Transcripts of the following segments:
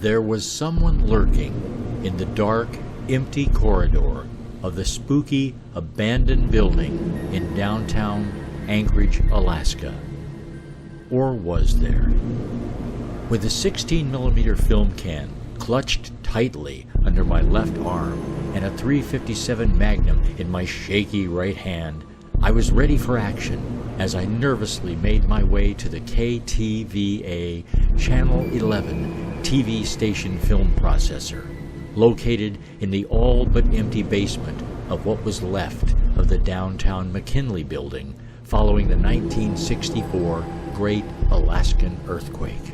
There was someone lurking in the dark, empty corridor of the spooky, abandoned building in downtown Anchorage, Alaska. Or was there? With a 16mm film can clutched tightly under my left arm and a .357 Magnum in my shaky right hand, I was ready for action as I nervously made my way to the KTVA Channel 11 TV station film processor, located in the all but empty basement of what was left of the downtown McKinley building following the 1964 Great Alaskan Earthquake.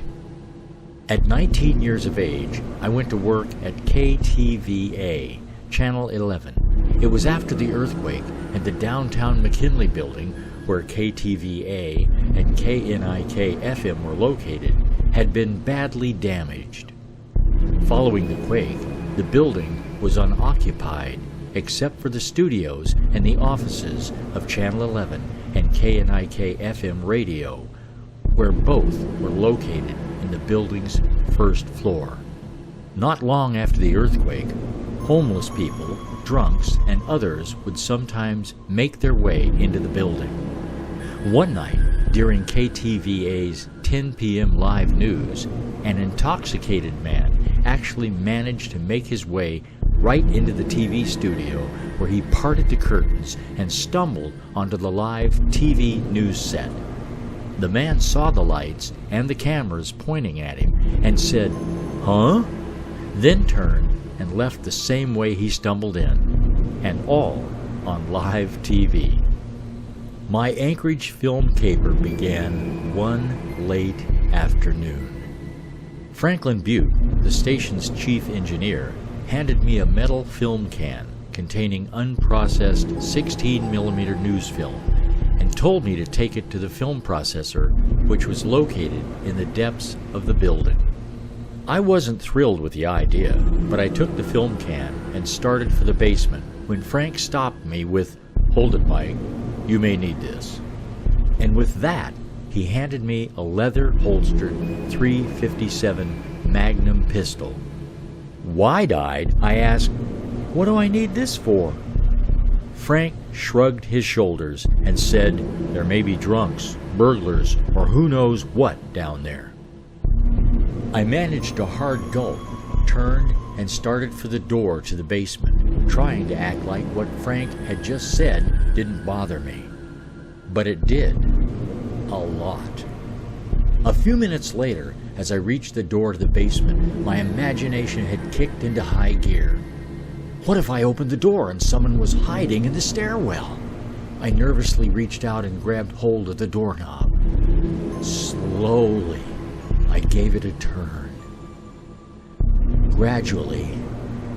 At 19 years of age, I went to work at KTVA Channel 11. It was after the earthquake, and the downtown McKinley building, where KTVA and KNIK-FM were located, had been badly damaged. Following the quake, the building was unoccupied, except for the studios and the offices of Channel 11 and KNIK-FM radio, where both were located in the building's first floor. Not long after the earthquake, homeless people, drunks, and others would sometimes make their way into the building. One night, during KTVA's 10 p.m. live news, an intoxicated man actually managed to make his way right into the TV studio, where he parted the curtains and stumbled onto the live TV news set. The man saw the lights and the cameras pointing at him and said, "Huh?" Then turned and left the same way he stumbled in, and all on live TV. My Anchorage film caper began one late afternoon. Franklin Butte, the station's chief engineer, handed me a metal film can containing unprocessed 16mm news film and told me to take it to the film processor, which was located in the depths of the building. I wasn't thrilled with the idea, but I took the film can and started for the basement when Frank stopped me with, "Hold it, Mike. You may need this." And with that, he handed me a leather-holstered .357 Magnum pistol. Wide-eyed, I asked, "What do I need this for?" Frank shrugged his shoulders and said, "There may be drunks, burglars, or who knows what down there." I managed a hard gulp, turned, and started for the door to the basement, trying to act like what Frank had just said didn't bother me. But it did. A lot. A few minutes later, as I reached the door to the basement, my imagination had kicked into high gear. What if I opened the door and someone was hiding in the stairwell? I nervously reached out and grabbed hold of the doorknob. Slowly, I gave it a turn. Gradually,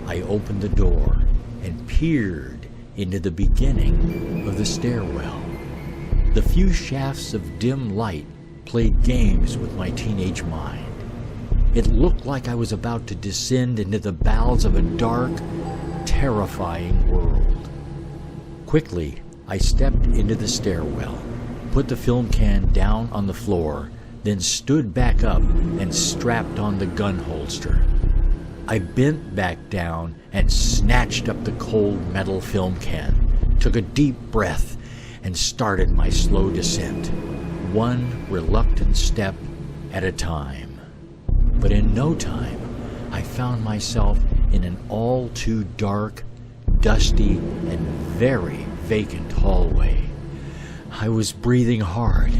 I opened the door and peered into the beginning of the stairwell. The few shafts of dim light played games with my teenage mind. It looked like I was about to descend into the bowels of a dark, terrifying world. Quickly, I stepped into the stairwell, put the film can down on the floor, then stood back up and strapped on the gun holster. I bent back down and snatched up the cold metal film can, took a deep breath, and started my slow descent, one reluctant step at a time. But in no time, I found myself in an all too dark, dusty, and very vacant hallway. I was breathing hard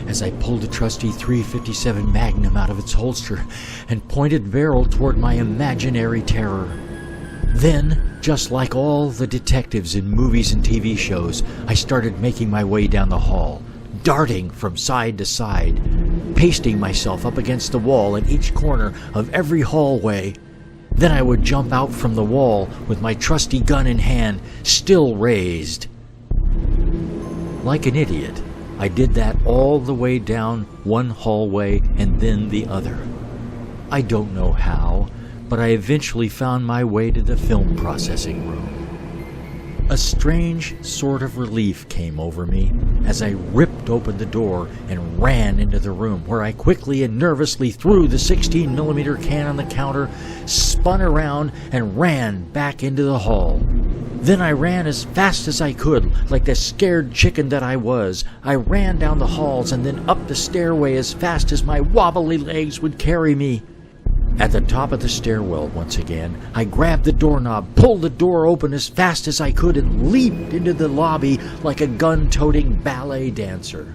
as I pulled the trusty .357 Magnum out of its holster and pointed barrel toward my imaginary terror. Then, just like all the detectives in movies and TV shows, I started making my way down the hall, darting from side to side, pasting myself up against the wall in each corner of every hallway. Then I would jump out from the wall with my trusty gun in hand, still raised. Like an idiot, I did that all the way down one hallway and then the other. I don't know how, but I eventually found my way to the film processing room. A strange sort of relief came over me as I ripped open the door and ran into the room, where I quickly and nervously threw the 16mm can on the counter, spun around, and ran back into the hall. Then I ran as fast as I could, like the scared chicken that I was. I ran down the halls and then up the stairway as fast as my wobbly legs would carry me. At the top of the stairwell once again, I grabbed the doorknob, pulled the door open as fast as I could, and leaped into the lobby like a gun-toting ballet dancer.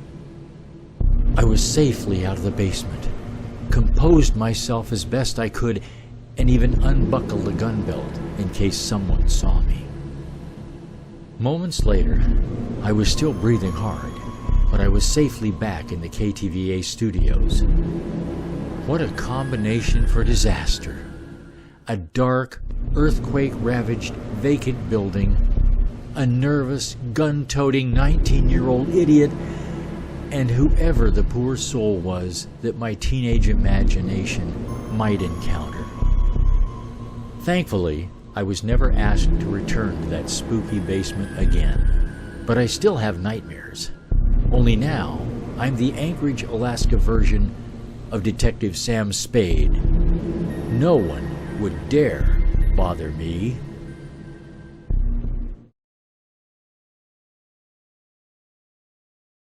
I was safely out of the basement, composed myself as best I could, and even unbuckled the gun belt in case someone saw me. Moments later, I was still breathing hard, but I was safely back in the KTVA studios. What a combination for disaster. A dark, earthquake-ravaged, vacant building, a nervous, gun-toting 19-year-old idiot, and whoever the poor soul was that my teenage imagination might encounter. Thankfully, I was never asked to return to that spooky basement again, but I still have nightmares. Only now, I'm the Anchorage, Alaska version of Detective Sam Spade. No one would dare bother me.